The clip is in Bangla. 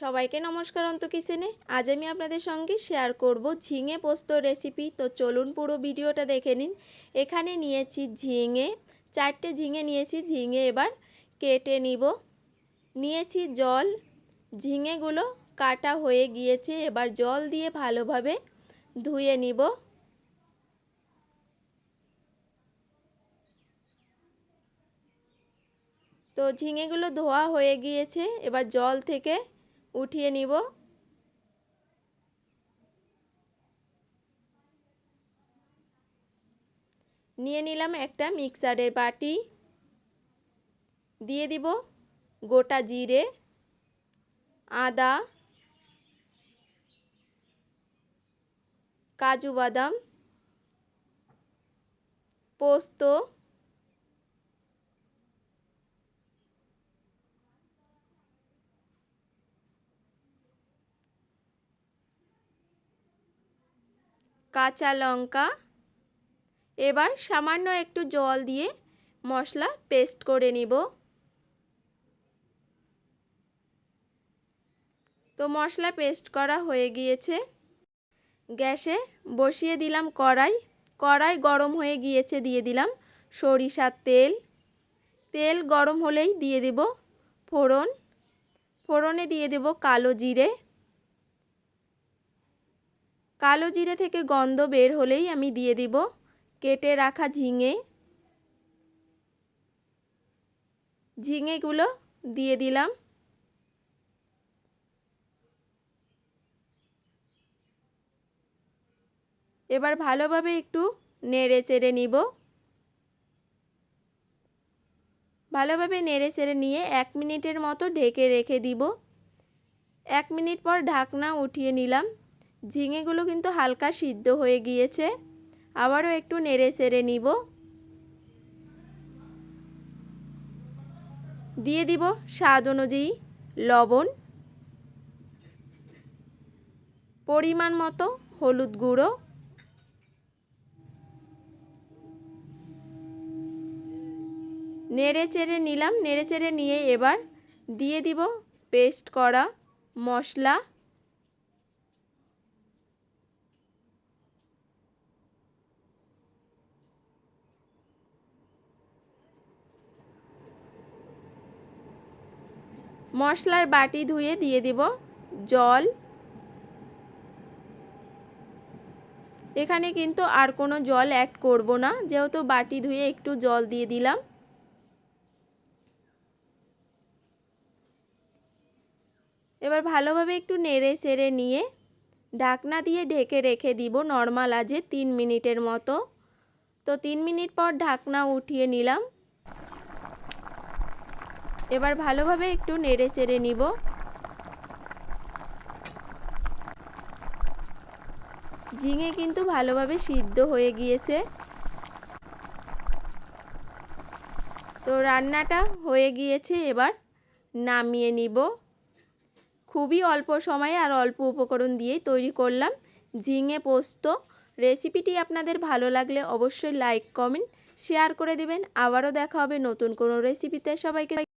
সবাইকে নমস্কার অন্ত কিচেনে। আজ আমি আপনাদের সঙ্গে শেয়ার করব ঝিঙে পোস্ত রেসিপি। তো চলুন পুরো ভিডিওটা দেখে নিন। এখানে নিয়েছি ঝিঙে, 4টে ঝিঙে নিয়েছি। ঝিঙে এবার কেটে নিব। নিয়েছি জল, ঝিঙেগুলো কাটা হয়ে গিয়েছে। এবার জল দিয়ে ভালোভাবে ধুয়ে নিব। তো ঝিঙেগুলো ধোয়া হয়ে গিয়েছে, এবার জল থেকে উঠিয়ে নিব। নিয়ে নিলাম একটা মিক্সারের বাটি, দিয়ে দিব গোটা জিরে, আদা, কাজু বাদাম, পোস্ত, কাঁচা লঙ্কা। এবার সামান্য একটু জল দিয়ে মশলা পেস্ট করে নিব। তো মশলা পেস্ট করা হয়ে গিয়েছে। গ্যাসে বসিয়ে দিলাম কড়াই। কড়াই গরম হয়ে গিয়েছে, দিয়ে দিলাম সরিষার তেল। তেল গরম হলেই দিয়ে দেব ফোড়ন। ফোড়নে দিয়ে দেব কালো জিরে। কালো জিরে থেকে গন্ধ বের হলেই আমি দিয়ে দিব কেটে রাখা ঝিঙে। ঝিঙেগুলো দিয়ে দিলাম। এবার ভালোভাবে একটু নেড়ে চেড়ে নিব। ভালোভাবে নেড়ে চেড়ে নিয়ে 1 মিনিটের মতো ঢেকে রেখে দিব। 1 মিনিট পর ঢাকনা উঠিয়ে নিলাম। ঝিঙেগুলো কিন্তু হালকা সিদ্ধ হয়ে গিয়েছে। আবারও একটু নেড়ে চেড়ে নিব। দিয়ে দিব স্বাদ অনুযায়ী লবণ, পরিমাণ মতো হলুদ গুঁড়ো, নেড়ে চেড়ে নিলাম। নেড়ে চেড়ে নিয়ে এবার দিয়ে দিব পেস্ট করা মশলা। মশলার বাটি ধুয়ে দিয়ে দিব জল। এখানে কিন্তু আর কোনো জল অ্যাড করব না, যেহেতু বাটি ধুয়ে একটু জল দিয়ে দিলাম। এবার ভালোভাবে একটু নেড়ে চেড়ে নিয়ে ঢাকনা দিয়ে ঢেকে রেখে দিব নর্মাল আঁচে 3 মিনিটের মতো। তো 3 মিনিট পর ঢাকনা উঠিয়ে নিলাম। এবার ভালোভাবে একটু নেড়ে চেড়ে নিব। ঝিঙে কিন্তু ভালোভাবে সিদ্ধ হয়ে গিয়েছে। তো রান্নাটা হয়ে গিয়েছে, এবার নামিয়ে নিব। খুবই অল্প সময়ে আর অল্প উপকরণ দিয়েই তৈরি করলাম ঝিঙে পোস্ত। রেসিপিটি আপনাদের ভালো লাগলে অবশ্যই লাইক, কমেন্ট, শেয়ার করে দিবেন। আবারও দেখা হবে নতুন কোনো রেসিপিতে। সবাইকে